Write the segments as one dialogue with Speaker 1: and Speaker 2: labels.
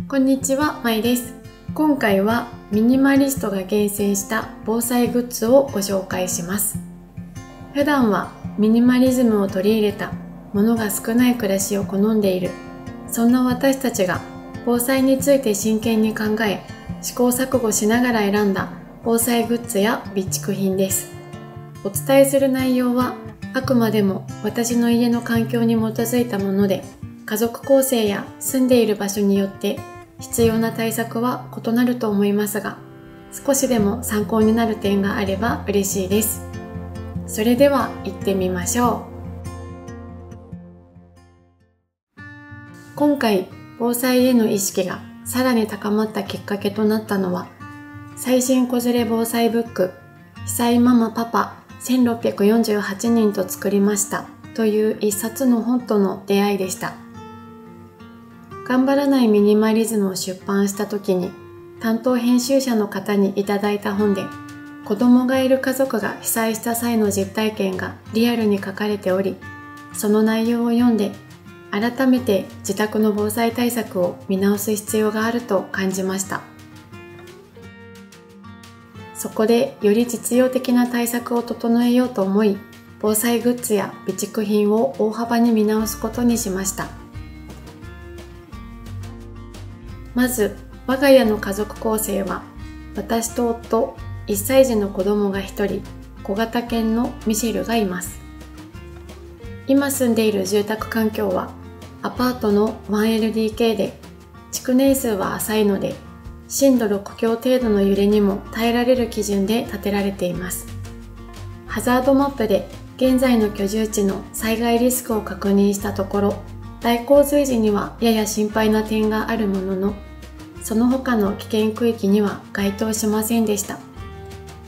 Speaker 1: こんにちは、まいです。今回はミニマリストが厳選した防災グッズをご紹介します。普段はミニマリズムを取り入れたものが少ない暮らしを好んでいる、そんな私たちが防災について真剣に考え、試行錯誤しながら選んだ防災グッズや備蓄品です。お伝えする内容はあくまでも私の家の環境に基づいたもので、家族構成や住んでいる場所によって必要な対策は異なると思いますが、少しでも参考になる点があれば嬉しいです。それでは行ってみましょう。今回、防災への意識がさらに高まったきっかけとなったのは、最新子連れ防災ブック、被災ママパパ1648人と作りましたという一冊の本との出会いでした。頑張らないミニマリズムを出版した時に担当編集者の方にいただいた本で、子供がいる家族が被災した際の実体験がリアルに書かれており、その内容を読んで改めて自宅の防災対策を見直す必要があると感じました。そこでより実用的な対策を整えようと思い、防災グッズや備蓄品を大幅に見直すことにしました。まず、我が家の家族構成は、私と夫、1歳児の子供が1人、小型犬のミシェルがいます。今住んでいる住宅環境は、アパートの 1LDK で、築年数は浅いので、震度6強程度の揺れにも耐えられる基準で建てられています。ハザードマップで現在の居住地の災害リスクを確認したところ、大洪水時にはやや心配な点があるものの、その他の危険区域には該当しませんでした。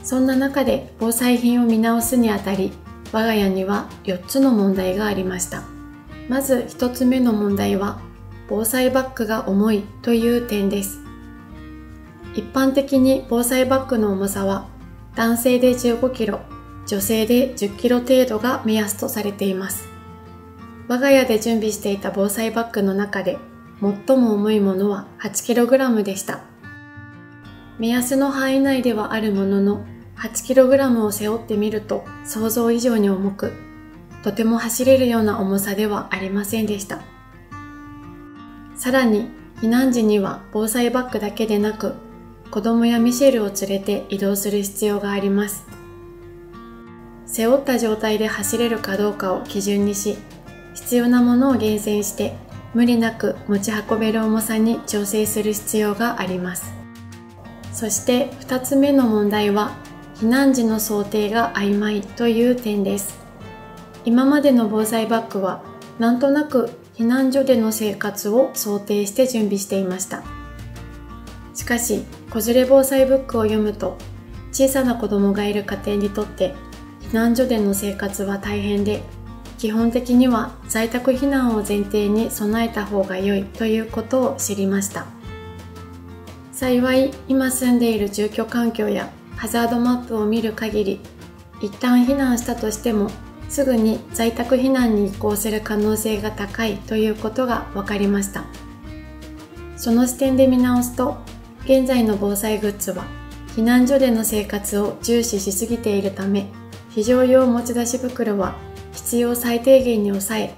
Speaker 1: そんな中で防災品を見直すにあたり、我が家には4つの問題がありました。まず1つ目の問題は、防災バッグが重いという点です。一般的に防災バッグの重さは、男性で15キロ、女性で10キロ程度が目安とされています。我が家で準備していた防災バッグの中で、最も重いものは 8kg でした。目安の範囲内ではあるものの、8kg を背負ってみると想像以上に重く、とても走れるような重さではありませんでした。さらに、避難時には防災バッグだけでなく、子供やミシェルを連れて移動する必要があります。背負った状態で走れるかどうかを基準にし、必要なものを厳選して、無理なく持ち運べる重さに調整する必要があります。そして2つ目の問題は、避難時の想定が曖昧という点です。今までの防災バッグは、なんとなく避難所での生活を想定して準備していました。しかし、子連れ防災ブックを読むと、小さな子供がいる家庭にとって避難所での生活は大変で、基本的には在宅避難を前提に備えた方が良いということを知りました。幸い、今住んでいる住居環境やハザードマップを見る限り、一旦避難したとしても、すぐに在宅避難に移行する可能性が高いということが分かりました。その視点で見直すと、現在の防災グッズは、避難所での生活を重視しすぎているため、非常用持ち出し袋は必要最低限に抑え、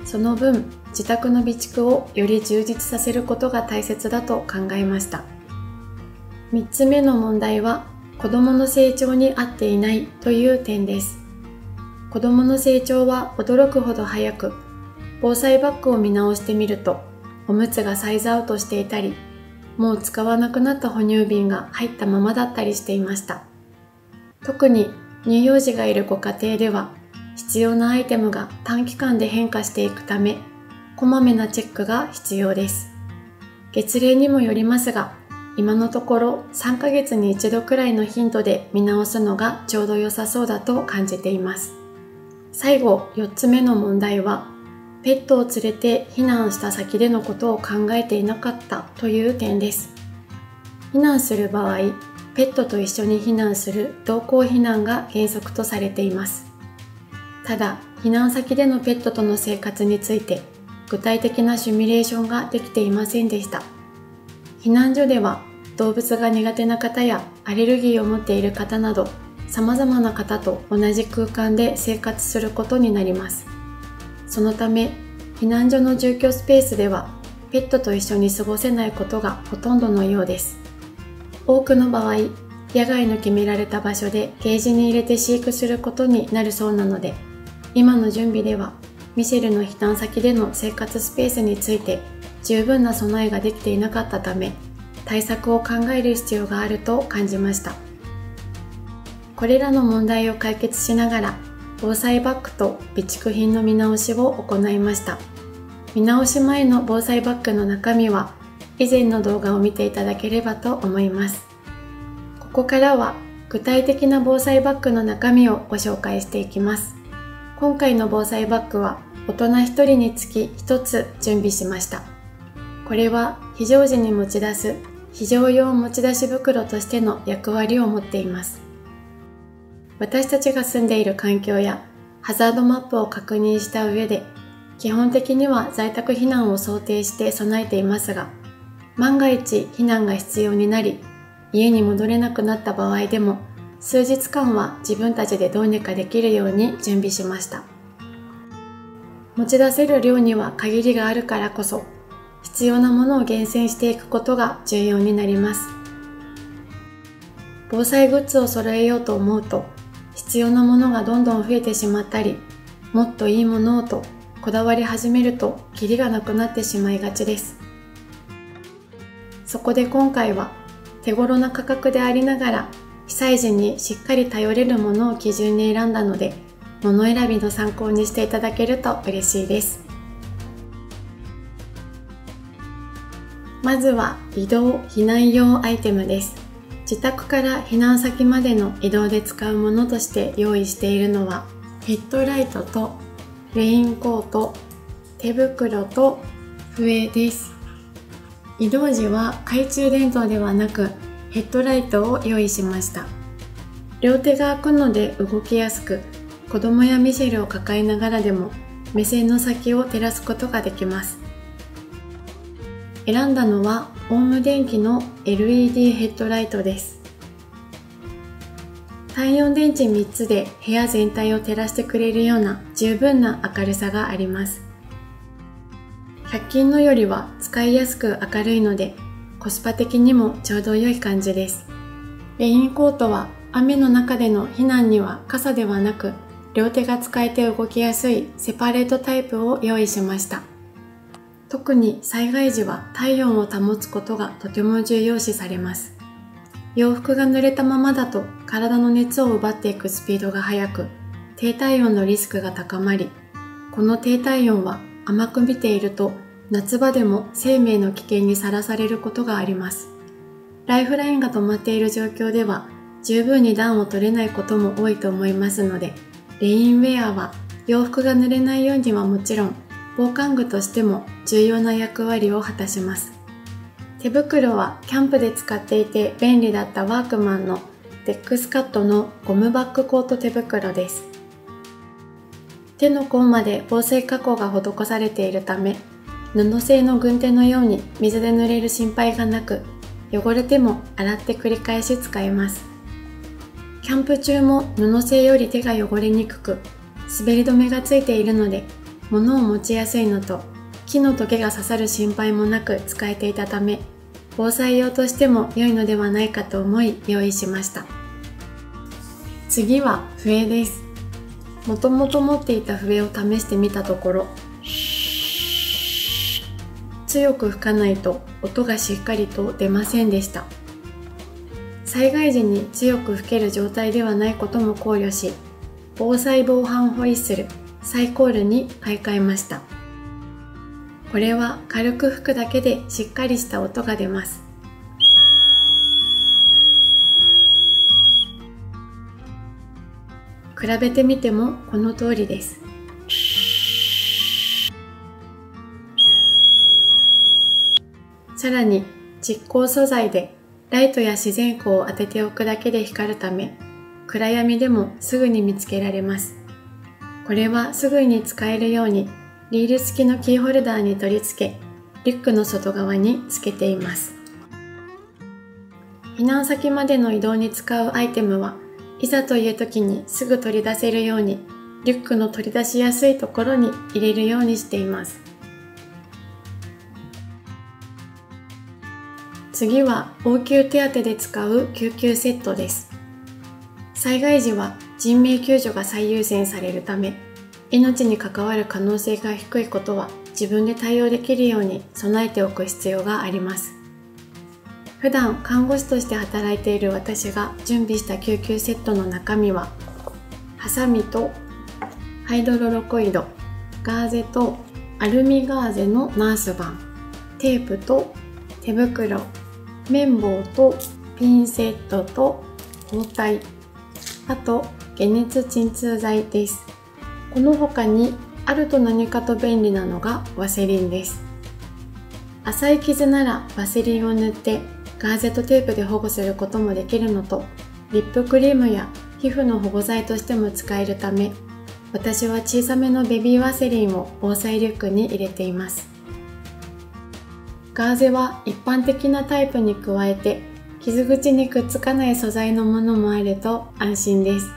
Speaker 1: その分自宅の備蓄をより充実させることが大切だと考えました。3つ目の問題は、子供の成長に合っていないという点です。子供の成長は驚くほど早く、防災バッグを見直してみると、おむつがサイズアウトしていたり、もう使わなくなった哺乳瓶が入ったままだったりしていました。特に乳幼児がいるご家庭では、必要なアイテムが短期間で変化していくため、こまめなチェックが必要です。月齢にもよりますが、今のところ3ヶ月に1度くらいの頻度で見直すのがちょうど良さそうだと感じています。最後、4つ目の問題は、ペットを連れて避難した先でのことを考えていなかったという点です。避難する場合、ペットと一緒に避難する同行避難が原則とされています。ただ、避難先でのペットとの生活について、具体的なシミュレーションができていませんでした。避難所では動物が苦手な方やアレルギーを持っている方など様々な方と同じ空間で生活することになります。そのため避難所の住居スペースではペットと一緒に過ごせないことがほとんどのようです。多くの場合、野外の決められた場所でケージに入れて飼育することになるそうなので、今の準備ではミシェルの避難先での生活スペースについて十分な備えができていなかったため、対策を考える必要があると感じました。これらの問題を解決しながら、防災バッグと備蓄品の見直しを行いました。見直し前の防災バッグの中身は、以前の動画を見ていただければと思います。ここからは具体的な防災バッグの中身をご紹介していきます。今回の防災バッグは大人1人につき1つ準備しました。これは非常時に持ち出す非常用持ち出し袋としての役割を持っています。私たちが住んでいる環境やハザードマップを確認した上で、基本的には在宅避難を想定して備えていますが、万が一避難が必要になり、家に戻れなくなった場合でも、数日間は自分たちでどうにかできるように準備しました。持ち出せる量には限りがあるからこそ、必要なものを厳選していくことが重要になります。防災グッズを揃えようと思うと、必要なものがどんどん増えてしまったり、もっといいものをとこだわり始めるとキリがなくなってしまいがちです。そこで今回は手頃な価格でありながら被災時にしっかり頼れるものを基準に選んだので、物選びの参考にしていただけると嬉しいです。まずは移動・避難用アイテムです。自宅から避難先までの移動で使うものとして用意しているのは、ヘッドライトとレインコート、手袋と笛です。移動時は懐中電灯ではなくヘッドライトを用意しました。両手が空くので動きやすく、子供やミシェルを抱えながらでも目線の先を照らすことができます。選んだのはオウム電機の LED ヘッドライトです。単4電池3つで部屋全体を照らしてくれるような十分な明るさがあります。100均のよりは使いやすく明るいので、コスパ的にもちょうど良い感じです。レインコートは雨の中での避難には傘ではなく、両手が使えて動きやすいセパレートタイプを用意しました。特に災害時は体温を保つことがとても重要視されます。洋服が濡れたままだと体の熱を奪っていくスピードが速く、低体温のリスクが高まり、この低体温は甘く見ていると夏場でも生命の危険にさらされることがあります。ライフラインが止まっている状況では十分に暖を取れないことも多いと思いますので、レインウェアは洋服が濡れないようにはもちろん、防寒具としても重要な役割を果たします。手袋はキャンプで使っていて便利だったワークマンのデックスカットのゴムバッグコート手袋です。手の甲まで防水加工が施されているため、布製の軍手のように水で濡れる心配がなく、汚れても洗って繰り返し使えます。キャンプ中も布製より手が汚れにくく、滑り止めがついているので、物を持ちやすいのと、木のトゲが刺さる心配もなく使えていたため、防災用としても良いのではないかと思い用意しました。次は笛です。もともと持っていた笛を試してみたところ、強く吹かないと音がしっかりと出ませんでした。災害時に強く吹ける状態ではないことも考慮し、防災防犯ホイッスルサイコールに買い替えました。これは軽く吹くだけでしっかりした音が出ます。比べてみてもこの通りです。さらに蓄光素材でライトや自然光を当てておくだけで光るため、暗闇でもすぐに見つけられます。これはすぐに使えるようにリール付きのキーホルダーに取り付け、リュックの外側につけています。避難先までの移動に使うアイテムはいざという時にすぐ取り出せるようにリュックの取り出しやすいところに入れるようにしています。次は応急手当で使う救急セットです。災害時は人命救助が最優先されるため、命に関わる可能性が低いことは自分で対応できるように備えておく必要があります。普段看護師として働いている私が準備した救急セットの中身は、ハサミとハイドロロコイド、ガーゼとアルミガーゼのナース板、テープと手袋、綿棒とピンセットと包帯、あと解熱鎮痛剤です。この他にあると何かと便利なのがワセリンです。浅い傷ならワセリンを塗ってガーゼとテープで保護することもできるのと、リップクリームや皮膚の保護剤としても使えるため、私は小さめのベビーワセリンを防災リュックに入れています。ガーゼは一般的なタイプに加えて、傷口にくっつかない素材のものもあると安心です。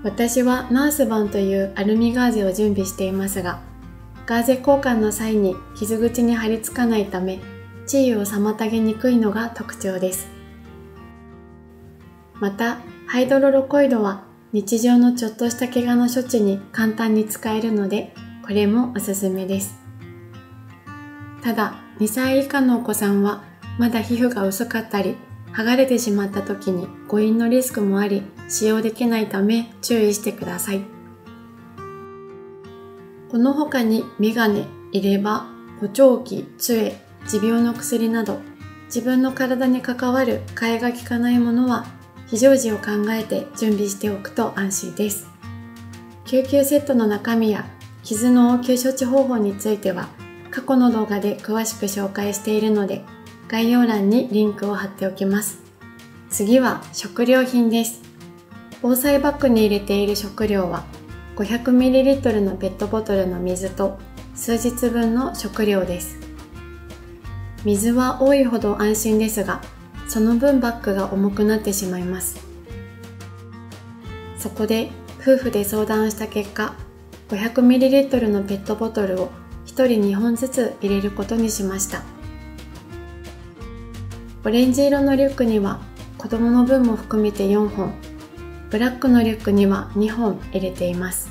Speaker 1: 私はナース板というアルミガーゼを準備していますが、ガーゼ交換の際に傷口に貼り付かないため、治癒を妨げにくいのが特徴です。また、ハイドロロコイドは日常のちょっとした怪我の処置に簡単に使えるので、これもおすすめです。ただ、2歳以下のお子さんはまだ皮膚が薄かったり、剥がれてしまった時に誤飲のリスクもあり、使用できないため注意してください。この他にメガネ、入れ歯、補聴器、杖、持病の薬など、自分の体に関わる替えが利かないものは非常時を考えて準備しておくと安心です。救急セットの中身や傷の応急処置方法については過去の動画で詳しく紹介しているので、概要欄にリンクを貼っておきます。次は食料品です。防災バッグに入れている食料は 500ml のペットボトルの水と数日分の食料です。水は多いほど安心ですが、その分バッグが重くなってしまいます。そこで夫婦で相談した結果、500ml のペットボトルを1人2本ずつ入れることにしました。オレンジ色のリュックには子供の分も含めて4本、ブラックのリュックには2本入れています。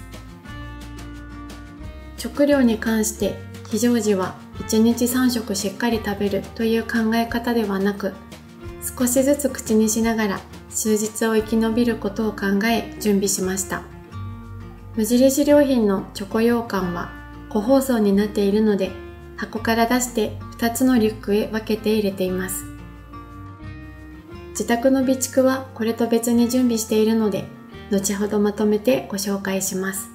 Speaker 1: 食料に関して非常時は1日3食しっかり食べるという考え方ではなく、少しずつ口にしながら数日を生き延びることを考え準備しました。無印良品のチョコ羊羹は個包装になっているので、箱から出して2つのリュックへ分けて入れています。自宅の備蓄はこれと別に準備しているので、後ほどまとめてご紹介します。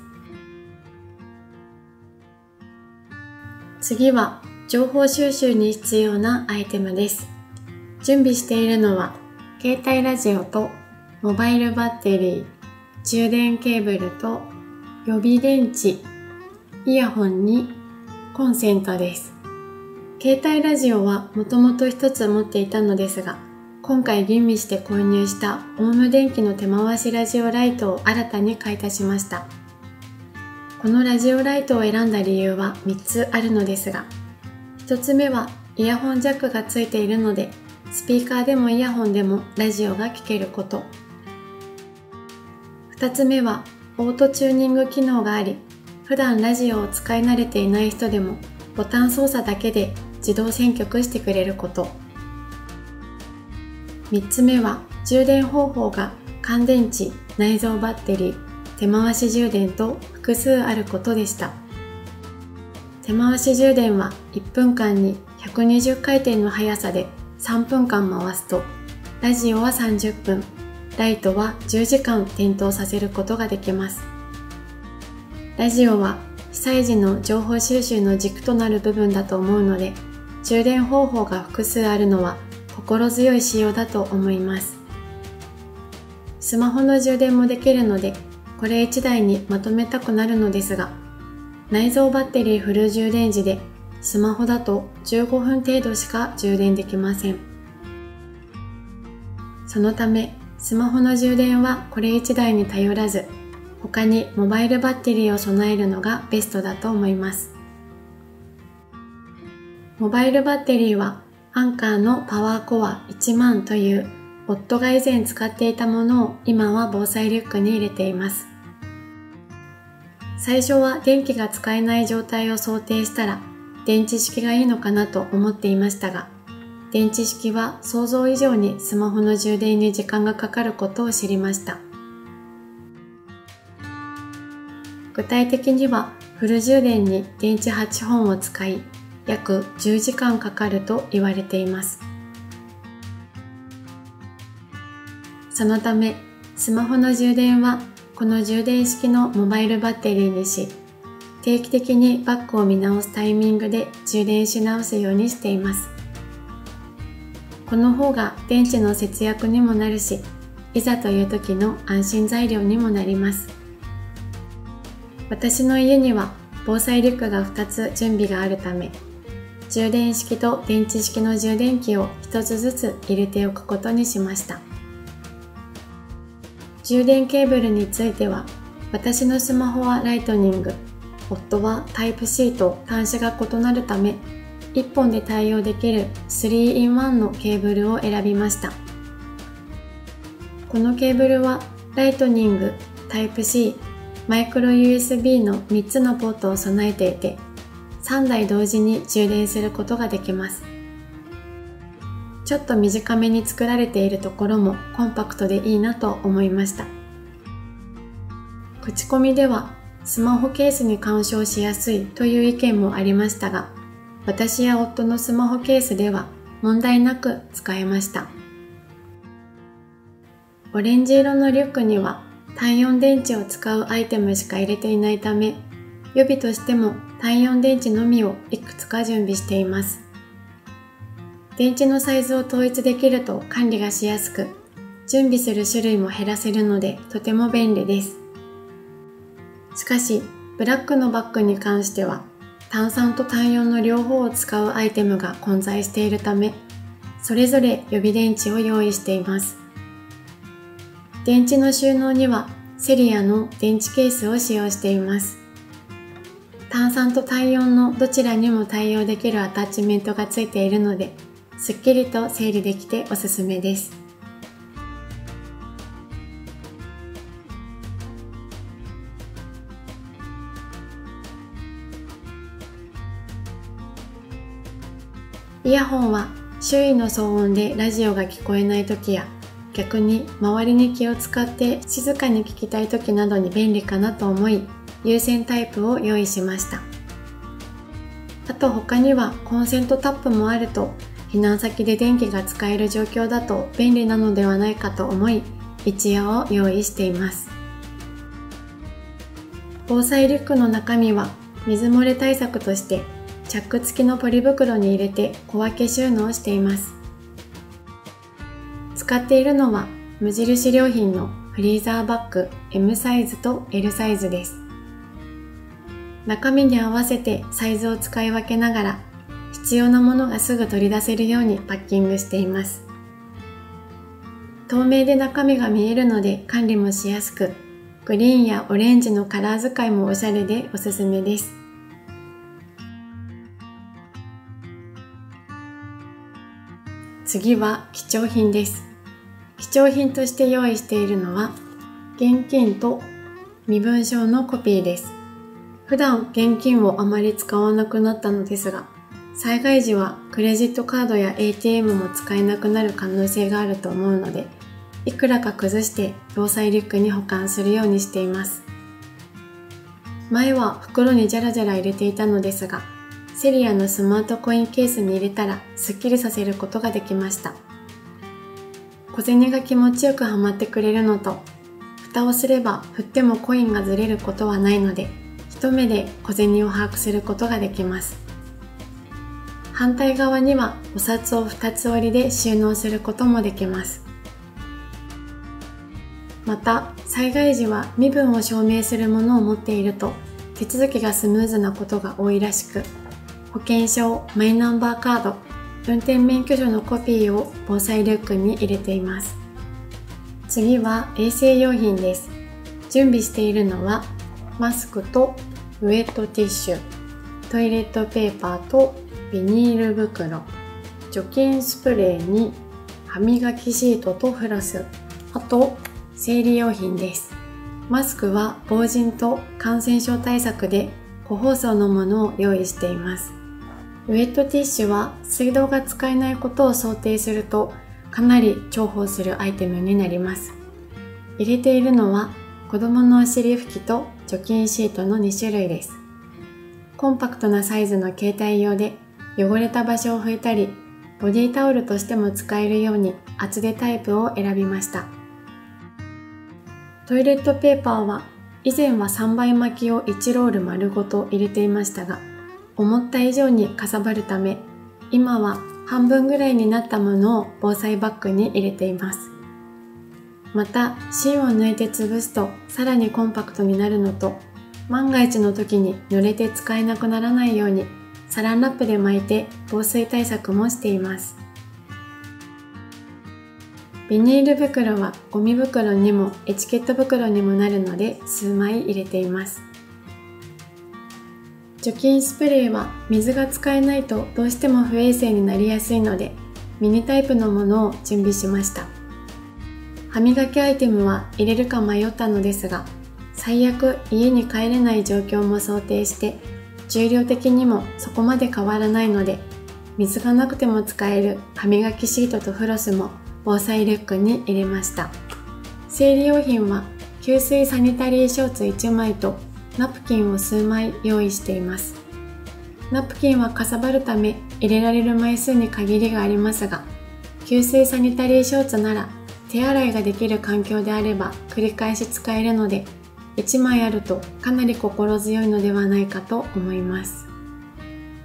Speaker 1: 次は情報収集に必要なアイテムです。準備しているのは携帯ラジオとモバイルバッテリー、充電ケーブルと予備電池、イヤホンにコンセントです。携帯ラジオはもともと一つ持っていたのですが、今回吟味して購入したオウム電機の手回しラジオライトを新たに買い足しました。このラジオライトを選んだ理由は3つあるのですが、1つ目はイヤホンジャックがついているので、スピーカーでもイヤホンでもラジオが聴けること。2つ目はオートチューニング機能があり、普段ラジオを使い慣れていない人でもボタン操作だけで自動選曲してくれること。3つ目は充電方法が乾電池、内蔵バッテリー、手回し充電と複数あることでした。手回し充電は1分間に120回転の速さで3分間回すと、ラジオは30分、ライトは10時間点灯させることができます。ラジオは被災時の情報収集の軸となる部分だと思うので、充電方法が複数あるのは心強い仕様だと思います。スマホの充電もできるので、これ1台にまとめたくなるのですが、内蔵バッテリーフル充電時でスマホだと15分程度しか充電できません。そのため、スマホの充電はこれ1台に頼らず、他にモバイルバッテリーを備えるのがベストだと思います。モバイルバッテリーはアンカーのパワーコア10000という夫が以前使っていたものを今は防災リュックに入れています。最初は電気が使えない状態を想定したら電池式がいいのかなと思っていましたが、電池式は想像以上にスマホの充電に時間がかかることを知りました。具体的にはフル充電に電池8本を使い、約10時間かかると言われています。そのため、スマホの充電はこの充電式のモバイルバッテリーにし、定期的にバッグを見直すタイミングで充電し直すようにしています。この方が電池の節約にもなるし、いざという時の安心材料にもなります。私の家には防災リュックが2つ準備があるため、充電式と電池式の充電器を1つずつ入れておくことにしました。充電ケーブルについては、私のスマホはライトニング、夫はタイプ C と端子が異なるため、1本で対応できる 3-in-1 のケーブルを選びました。このケーブルはライトニング、タイプ C、マイクロ USB の3つのポートを備えていて、3台同時に充電することができます。ちょっと短めに作られているところもコンパクトでいいなと思いました。口コミではスマホケースに干渉しやすいという意見もありましたが、私や夫のスマホケースでは問題なく使えました。オレンジ色のリュックには単4電池を使うアイテムしか入れていないため、予備としても単4電池のみをいくつか準備しています。電池のサイズを統一できると管理がしやすく、準備する種類も減らせるのでとても便利です。しかし、ブラックのバッグに関しては、単3と単4の両方を使うアイテムが混在しているため、それぞれ予備電池を用意しています。電池の収納にはセリアの電池ケースを使用しています。単3と単4のどちらにも対応できるアタッチメントがついているので、すっきりと整理できておすすめです。イヤホンは周囲の騒音でラジオが聞こえないときや、逆に周りに気を使って静かに聞きたいときなどに便利かなと思い、有線タイプを用意しました。あと他にはコンセントタップもあると、避難先で電気が使える状況だと便利なのではないかと思い、一夜を用意しています。防災リュックの中身は水漏れ対策としてチャック付きのポリ袋に入れて小分け収納しています。使っているのは無印良品のフリーザーバッグ M サイズと L サイズです。中身に合わせてサイズを使い分けながら、必要なものがすぐ取り出せるようにパッキングしています。透明で中身が見えるので管理もしやすく、グリーンやオレンジのカラー使いもおしゃれでおすすめです。次は貴重品です。貴重品として用意しているのは、現金と身分証のコピーです。普段現金をあまり使わなくなったのですが、災害時はクレジットカードや ATM も使えなくなる可能性があると思うので、いくらか崩して防災リュックに保管するようにしています。前は袋にジャラジャラ入れていたのですが、セリアのスマートコインケースに入れたらすっきりさせることができました。小銭が気持ちよくはまってくれるのと、蓋をすれば振ってもコインがずれることはないので、一目で小銭を把握することができます。反対側にはお札を2つ折りで収納することもできます。また、災害時は身分を証明するものを持っていると手続きがスムーズなことが多いらしく、保険証、マイナンバーカード、運転免許証のコピーを防災リュックに入れています。次は衛生用品です。準備しているのはマスクとウェットティッシュ、トイレットペーパーとビニール袋、除菌スプレーに歯磨きシートとフロス、あと生理用品です。マスクは防塵と感染症対策で個包装のものを用意しています。ウェットティッシュは水道が使えないことを想定するとかなり重宝するアイテムになります。入れているのは子供のお尻拭きと除菌シートの2種類です。コンパクトなサイズの携帯用で汚れた場所を拭いたり、ボディタオルとしても使えるように厚手タイプを選びました。トイレットペーパーは以前は3倍巻きを1ロール丸ごと入れていましたが、思った以上にかさばるため、今は半分ぐらいになったものを防災バッグに入れています。また、芯を抜いて潰すとさらにコンパクトになるのと、万が一の時に濡れて使えなくならないようにサランラップで巻いて防水対策もしています。ビニール袋はゴミ袋にもエチケット袋にもなるので数枚入れています。除菌スプレーは水が使えないとどうしても不衛生になりやすいのでミニタイプのものを準備しました。歯磨きアイテムは入れるか迷ったのですが、最悪家に帰れない状況も想定して重量的にもそこまで変わらないので、水がなくても使える歯磨きシートとフロスも防災リュックに入れました。生理用品は吸水サニタリーショーツ1枚とナプキンを数枚用意しています。ナプキンはかさばるため入れられる枚数に限りがありますが、吸水サニタリーショーツなら手洗いができる環境であれば繰り返し使えるので、1枚あるとかなり心強いのではないかと思います。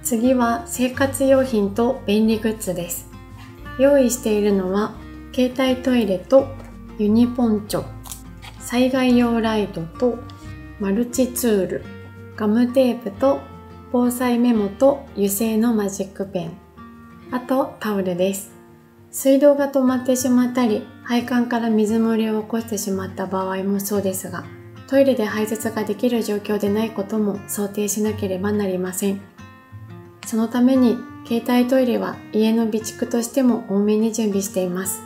Speaker 1: 次は生活用品と便利グッズです。用意しているのは携帯トイレとユニポンチョ、災害用ライトとマルチツール、ガムテープと防災メモと油性のマジックペン、あとタオルです。水道が止まってしまったり、配管から水漏れを起こしてしまった場合もそうですが、トイレで排泄ができる状況でないことも想定しなければなりません。そのために携帯トイレは家の備蓄としても多めに準備しています。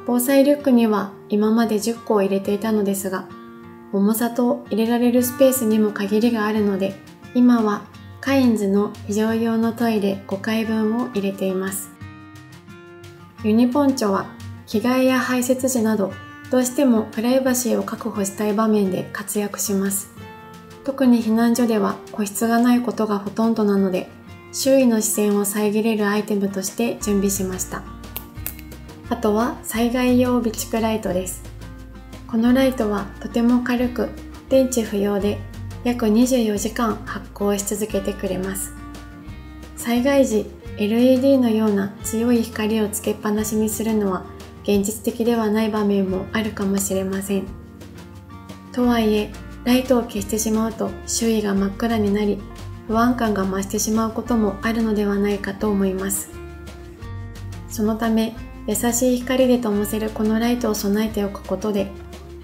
Speaker 1: 防災リュックには今まで10個を入れていたのですが、重さと入れられるスペースにも限りがあるので、今はカインズの非常用のトイレ5回分を入れています。ユニポンチョは着替えや排泄時などどうしてもプライバシーを確保したい場面で活躍します。特に避難所では個室がないことがほとんどなので、周囲の視線を遮れるアイテムとして準備しました。あとは災害用備蓄ライトです。このライトはとても軽く、電池不要で約24時間発光し続けてくれます。災害時、LED のような強い光をつけっぱなしにするのは現実的ではない場面もあるかもしれません。とはいえ、ライトを消してしまうと周囲が真っ暗になり、不安感が増してしまうこともあるのではないかと思います。そのため、優しい光で灯せるこのライトを備えておくことで、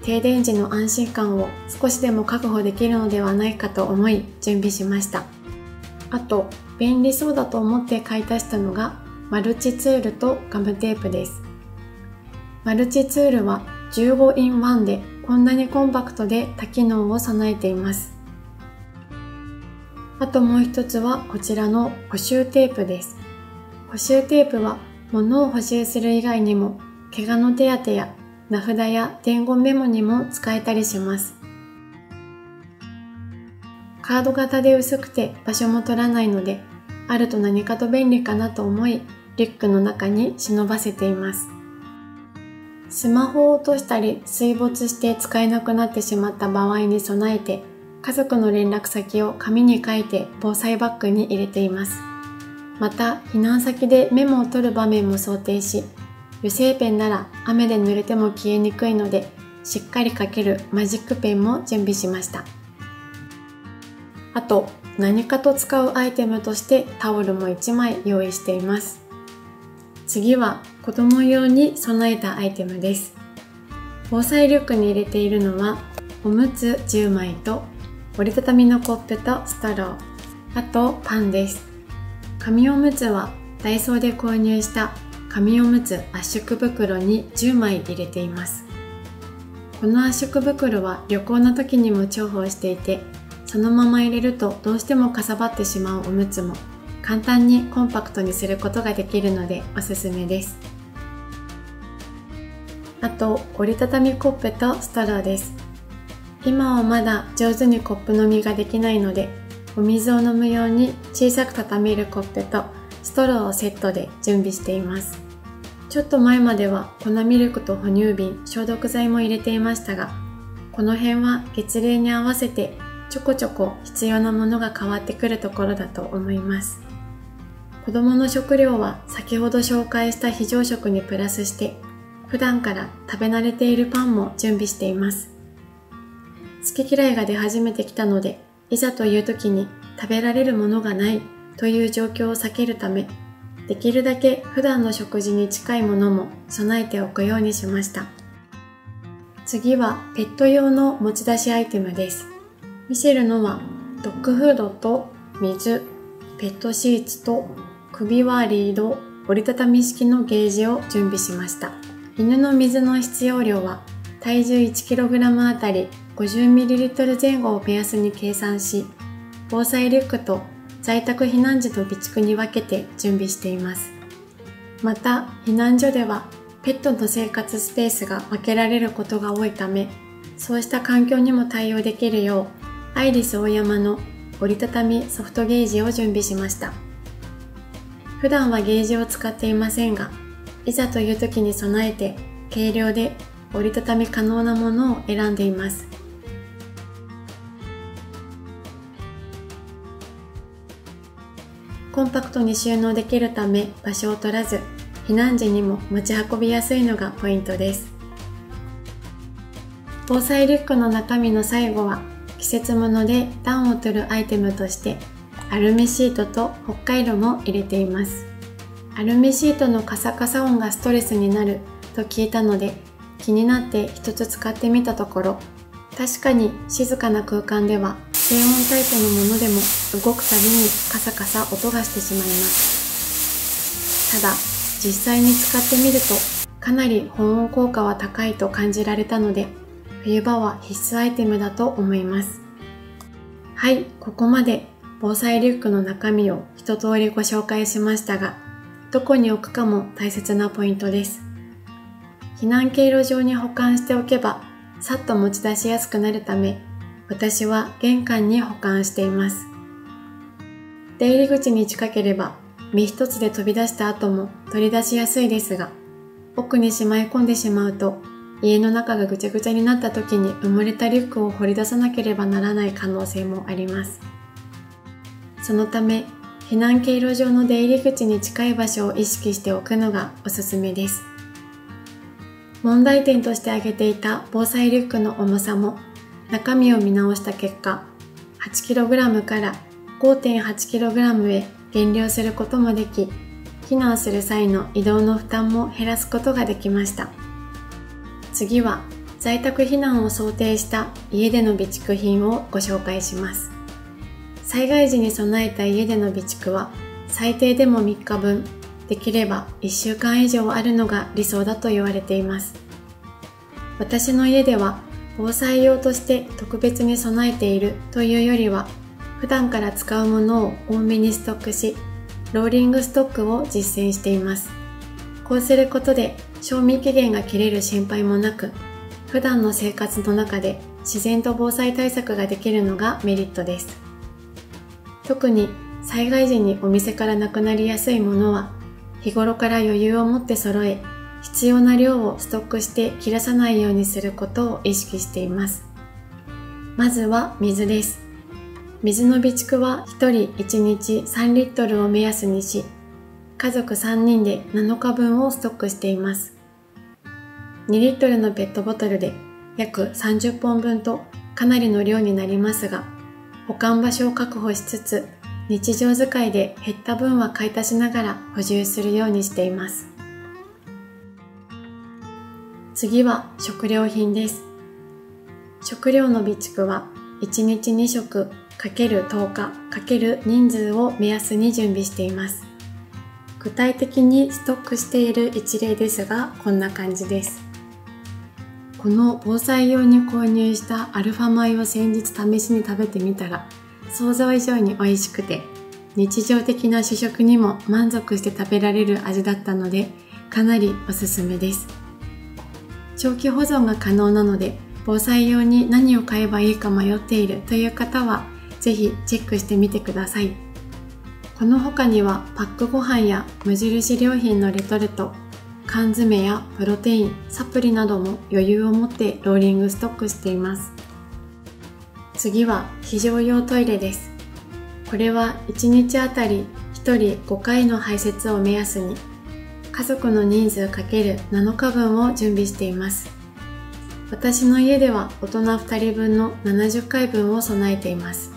Speaker 1: 停電時の安心感を少しでも確保できるのではないかと思い準備しました。あと、便利そうだと思って買い足したのがマルチツールとガムテープです。マルチツールは 15in1 でこんなにコンパクトで多機能を備えています。あともう一つはこちらの補修テープです。補修テープは物を補修する以外にも怪我の手当てや名札や伝言メモにも使えたりします。カード型で薄くて場所も取らないので、あると何かと便利かなと思い、リュックの中に忍ばせています。スマホを落としたり水没して使えなくなってしまった場合に備えて、家族の連絡先を紙に書いて防災バッグに入れています。また、避難先でメモを取る場面も想定し、油性ペンなら雨で濡れても消えにくいので、しっかり書けるマジックペンも準備しました。あと、何かと使うアイテムとしてタオルも1枚用意しています。次は子供用に備えたアイテムです。防災リュックに入れているのはおむつ10枚と折りたたみのコップとストロー、あとパンです。紙おむつはダイソーで購入した紙おむつ圧縮袋に10枚入れています。この圧縮袋は旅行の時にも重宝していて、そのまま入れるとどうしてもかさばってしまうおむつも簡単にコンパクトにすることができるのでおすすめです。あと折りたたみコップとストローです。今はまだ上手にコップ飲みができないので、お水を飲むように小さく畳めるコップとストローをセットで準備しています。ちょっと前までは粉ミルクと哺乳瓶、消毒剤も入れていましたが、この辺は月齢に合わせてちょこちょこ必要なものが変わってくるところだと思います。子供の食料は先ほど紹介した非常食にプラスして、普段から食べ慣れているパンも準備しています。好き嫌いが出始めてきたので、いざという時に食べられるものがないという状況を避けるため、できるだけ普段の食事に近いものも備えておくようにしました。次はペット用の持ち出しアイテムです。ミシェルのはドッグフードと水、ペットシーツと首輪リード、折りたたみ式のゲージを準備しました。犬の水の必要量は体重 1kg あたり 50ml 前後をペースに計算し、防災リュックと在宅避難時の備蓄に分けて準備しています。また、避難所ではペットの生活スペースが分けられることが多いため、そうした環境にも対応できるよう、アイリスオーヤマの折りたたみソフトゲージを準備しました。普段はゲージを使っていませんが、いざという時に備えて軽量で折りたたみ可能なものを選んでいます。コンパクトに収納できるため場所を取らず、避難時にも持ち運びやすいのがポイントです。防災リュックの中身の最後は、季節物で暖を取るアイテムとしてアルミシートと北海道も入れています。アルミシートのカサカサ音がストレスになると聞いたので、気になって一つ使ってみたところ、確かに静かな空間では低温タイプのものでも動くたびにカサカサ音がしてしまいます。ただ、実際に使ってみるとかなり保温効果は高いと感じられたので、冬場は必須アイテムだと思います。はい、ここまで防災リュックの中身を一通りご紹介しましたが、どこに置くかも大切なポイントです。避難経路上に保管しておけば、さっと持ち出しやすくなるため、私は玄関に保管しています。出入り口に近ければ、身一つで飛び出した後も取り出しやすいですが、奥にしまい込んでしまうと、家の中がぐちゃぐちゃになった時に埋もれたリュックを掘り出さなければならない可能性もあります。そのため、避難経路上の出入り口に近い場所を意識しておくのがおすすめです。問題点として挙げていた防災リュックの重さも、中身を見直した結果、8kg から 5.8kg へ減量することもでき、避難する際の移動の負担も減らすことができました。次は、在宅避難を想定した家での備蓄品をご紹介します。災害時に備えた家での備蓄は、最低でも3日分、できれば1週間以上あるのが理想だと言われています。私の家では、防災用として特別に備えているというよりは、普段から使うものを多めにストックし、ローリングストックを実践しています。こうすることで、賞味期限が切れる心配もなく、普段の生活の中で自然と防災対策ができるのがメリットです。特に災害時にお店からなくなりやすいものは、日頃から余裕を持って揃え、必要な量をストックして切らさないようにすることを意識しています。まずは水です。水の備蓄は1人1日3リットルを目安にし、家族3人で7日分をストックしています。2リットルのペットボトルで約30本分とかなりの量になりますが、保管場所を確保しつつ、日常使いで減った分は買い足しながら補充するようにしています。次は食料品です。食料の備蓄は1日2食 ×10 日 × 人数を目安に準備しています。具体的にストックしている一例ですが、こんな感じです。この防災用に購入したアルファ米を先日試しに食べてみたら、想像以上に美味しくて、日常的な主食にも満足して食べられる味だったので、かなりおすすめです。長期保存が可能なので、防災用に何を買えばいいか迷っているという方は、ぜひチェックしてみてください。この他にはパックご飯や無印良品のレトルト、缶詰やプロテイン、サプリなども余裕を持ってローリングストックしています。次は非常用トイレです。これは1日あたり1人5回の排泄を目安に、家族の人数 ×7 日分を準備しています。私の家では大人2人分の70回分を備えています。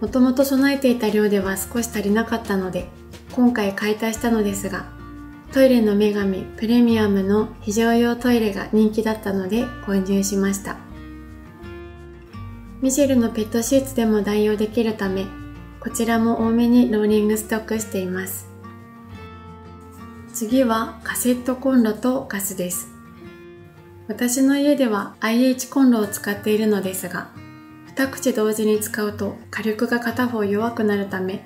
Speaker 1: もともと備えていた量では少し足りなかったので、今回買い足したのですが、トイレの女神プレミアムの非常用トイレが人気だったので購入しました。ミシェルのペットシーツでも代用できるため、こちらも多めにローリングストックしています。次はカセットコンロとガスです。私の家では IH コンロを使っているのですが、2口同時に使うと火力が片方弱くなるため、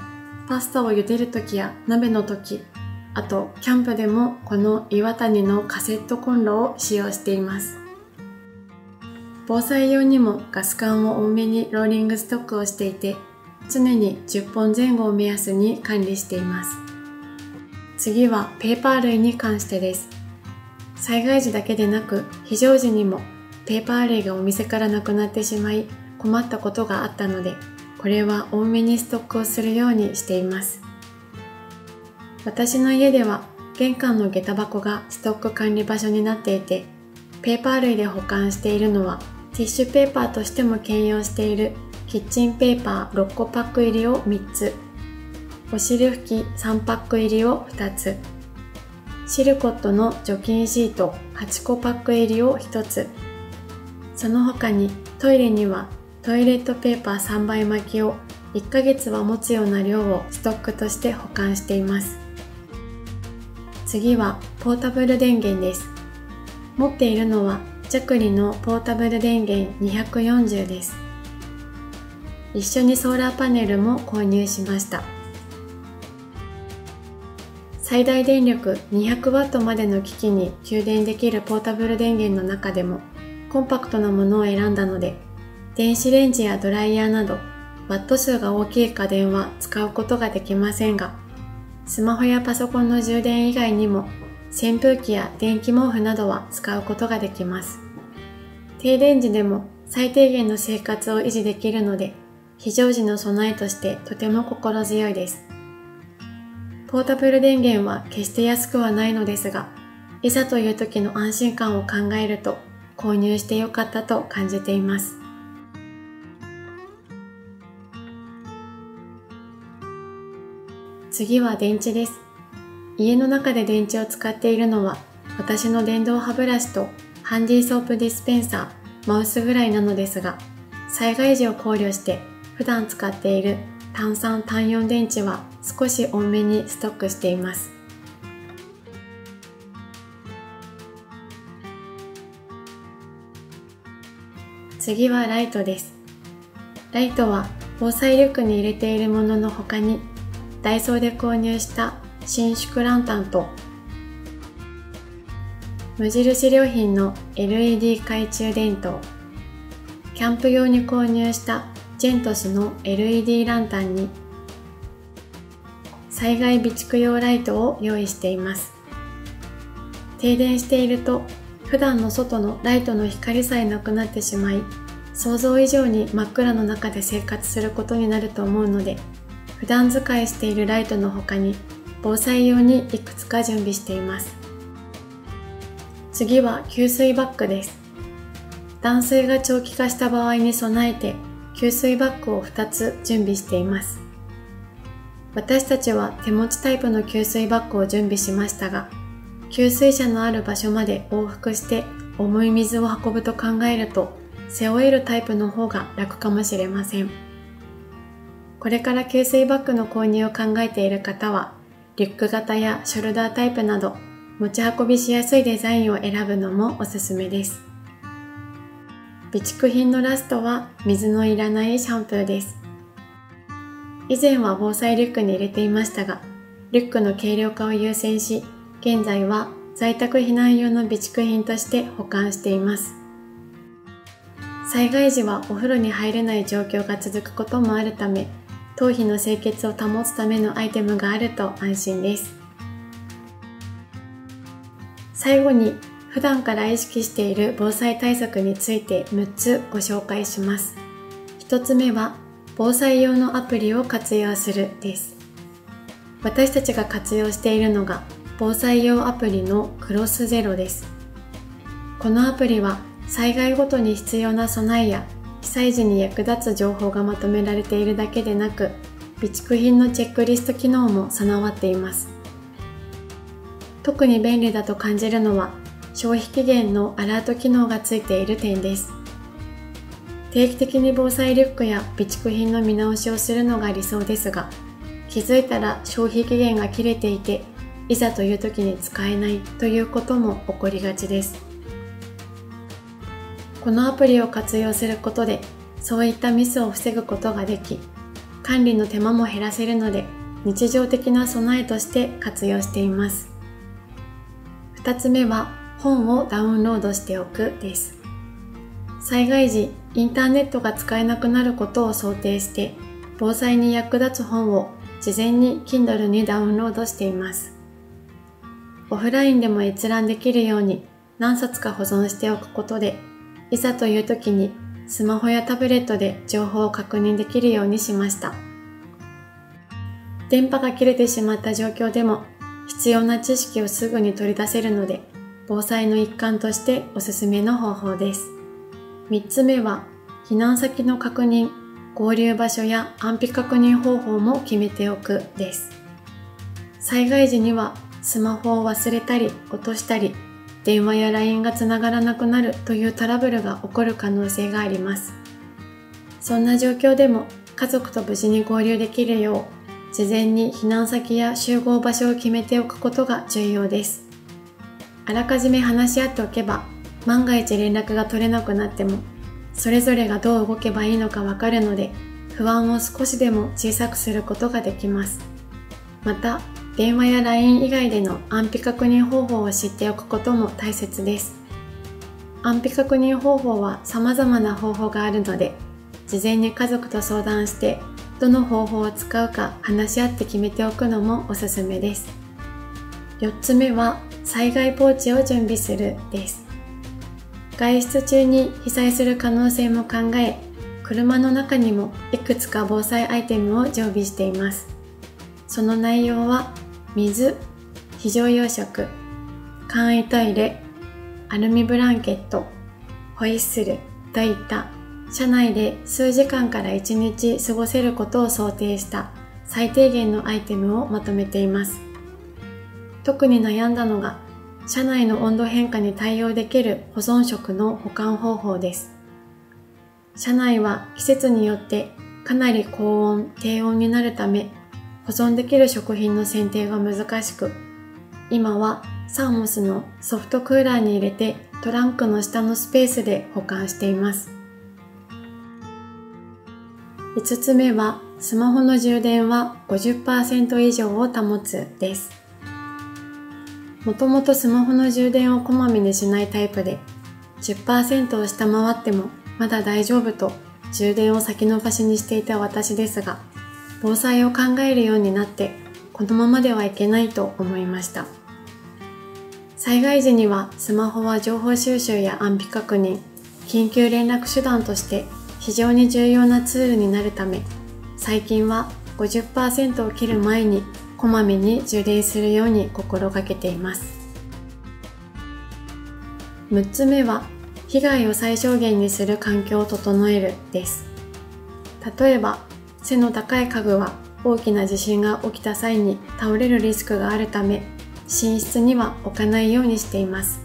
Speaker 1: パスタを茹でるときや鍋のとき、あとキャンプでもこの岩谷のカセットコンロを使用しています。防災用にもガス管を多めにローリングストックをしていて、常に10本前後を目安に管理しています。次はペーパー類に関してです。災害時だけでなく非常時にもペーパー類がお店からなくなってしまい困ったことがあったので、これは多めにストックをするようにしています。私の家では玄関の下駄箱がストック管理場所になっていて、ペーパー類で保管しているのはティッシュペーパーとしても兼用しているキッチンペーパー6個パック入りを3つ、お尻拭き3パック入りを2つ、シルコットの除菌シート8個パック入りを1つ、その他にトイレにはトイレットペーパー3倍巻きを1ヶ月は持つような量をストックとして保管しています。次はポータブル電源です。持っているのはジャクリのポータブル電源240です。一緒にソーラーパネルも購入しました。最大電力 200W までの機器に給電できるポータブル電源の中でもコンパクトなものを選んだので、電子レンジやドライヤーなどワット数が大きい家電は使うことができませんが、スマホやパソコンの充電以外にも扇風機や電気毛布などは使うことができます。停電時でも最低限の生活を維持できるので、非常時の備えとしてとても心強いです。ポータブル電源は決して安くはないのですが、いざという時の安心感を考えると購入してよかったと感じています。次は電池です。家の中で電池を使っているのは私の電動歯ブラシとハンディーソープディスペンサー、マウスぐらいなのですが、災害時を考慮して普段使っている単3単4電池は少し多めにストックしています。次はライトです。ライトは防災リュックに入れているものの他に、ダイソーで購入した伸縮ランタンと無印良品の LED 懐中電灯、キャンプ用に購入したジェントスの LED ランタンに災害備蓄用ライトを用意しています。停電していると普段の外のライトの光さえなくなってしまい、想像以上に真っ暗の中で生活することになると思うので、普段使いしているライトの他に防災用にいくつか準備しています。次は給水バッグです。断水が長期化した場合に備えて給水バッグを2つ準備しています。私たちは手持ちタイプの給水バッグを準備しましたが、給水車のある場所まで往復して重い水を運ぶと考えると、背負えるタイプの方が楽かもしれません。これから給水バッグの購入を考えている方は、リュック型やショルダータイプなど持ち運びしやすいデザインを選ぶのもおすすめです。備蓄品のラストは水のいらないシャンプーです。以前は防災リュックに入れていましたが、リュックの軽量化を優先し、現在は在宅避難用の備蓄品として保管しています。災害時はお風呂に入れない状況が続くこともあるため、頭皮の清潔を保つためのアイテムがあると安心です。最後に、普段から意識している防災対策について6つご紹介します。1つ目は、防災用のアプリを活用するです。私たちが活用しているのが、防災用アプリのクロスゼロです。このアプリは、災害ごとに必要な備えや被災時に役立つ情報がまとめられているだけでなく、備蓄品のチェックリスト機能も備わっています。特に便利だと感じるのは、消費期限のアラート機能がついている点です。定期的に防災リュックや備蓄品の見直しをするのが理想ですが、気づいたら消費期限が切れていて、いざという時に使えないということも起こりがちです。このアプリを活用することで、そういったミスを防ぐことができ、管理の手間も減らせるので、日常的な備えとして活用しています。2つ目は、本をダウンロードしておくです。災害時、インターネットが使えなくなることを想定して、防災に役立つ本を事前に Kindle にダウンロードしています。オフラインでも閲覧できるように何冊か保存しておくことで、いざという時にスマホやタブレットで情報を確認できるようにしました。電波が切れてしまった状況でも必要な知識をすぐに取り出せるので、防災の一環としておすすめの方法です。3つ目は、避難先の確認、合流場所や安否確認方法も決めておくです。災害時にはスマホを忘れたり落としたり、電話や LINE がつながらなくなるというトラブルが起こる可能性があります。そんな状況でも家族と無事に合流できるよう、事前に避難先や集合場所を決めておくことが重要です。あらかじめ話し合っておけば、万が一連絡が取れなくなっても、それぞれがどう動けばいいのかわかるので、不安を少しでも小さくすることができます。また、電話や LINE 以外での安否確認方法を知っておくことも大切です。安否確認方法は様々な方法があるので、事前に家族と相談して、どの方法を使うか話し合って決めておくのもおすすめです。4つ目は、災害ポーチを準備するです。外出中に被災する可能性も考え、車の中にもいくつか防災アイテムを常備しています。その内容は、水、非常用食、簡易トイレ、アルミブランケット、ホイッスルといった車内で数時間から1日過ごせることを想定した最低限のアイテムをまとめています。特に悩んだのが、車内の温度変化に対応できる保存食の保管方法です。車内は季節によってかなり高温、低温になるため、保存できる食品の選定が難しく、今はサーモスのソフトクーラーに入れてトランクの下のスペースで保管しています。5つ目は、スマホの充電は 50% 以上を保つです。もともとスマホの充電をこまめにしないタイプで、10% を下回ってもまだ大丈夫と充電を先延ばしにしていた私ですが、防災を考えるようになって、このままではいけないと思いました。災害時にはスマホは情報収集や安否確認、緊急連絡手段として非常に重要なツールになるため、最近は 50% を切る前にこまめに充電するように心がけています。6つ目は、被害を最小限にする環境を整えるです。例えば、背の高い家具は大きな地震が起きた際に倒れるリスクがあるため、寝室には置かないようにしています。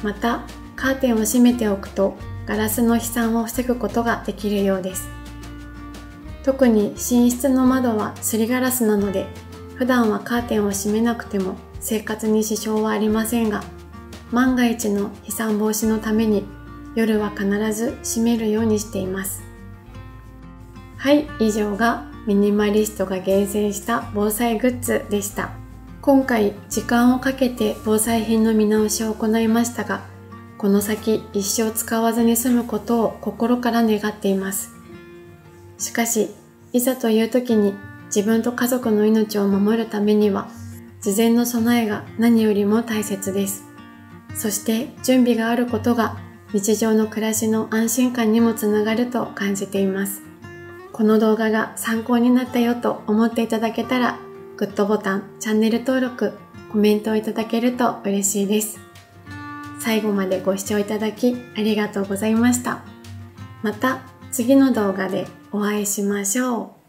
Speaker 1: また、カーテンを閉めておくとガラスの飛散を防ぐことができるようです。特に寝室の窓はすりガラスなので、普段はカーテンを閉めなくても生活に支障はありませんが、万が一の飛散防止のために夜は必ず閉めるようにしています。はい、以上がミニマリストが厳選した防災グッズでした。今回時間をかけて防災品の見直しを行いましたが、この先一生使わずに済むことを心から願っています。しかし、いざという時に自分と家族の命を守るためには、事前の備えが何よりも大切です。そして準備があることが日常の暮らしの安心感にもつながると感じています。この動画が参考になったよと思っていただけたら、グッドボタン、チャンネル登録、コメントをいただけると嬉しいです。最後までご視聴いただきありがとうございました。また次の動画でお会いしましょう。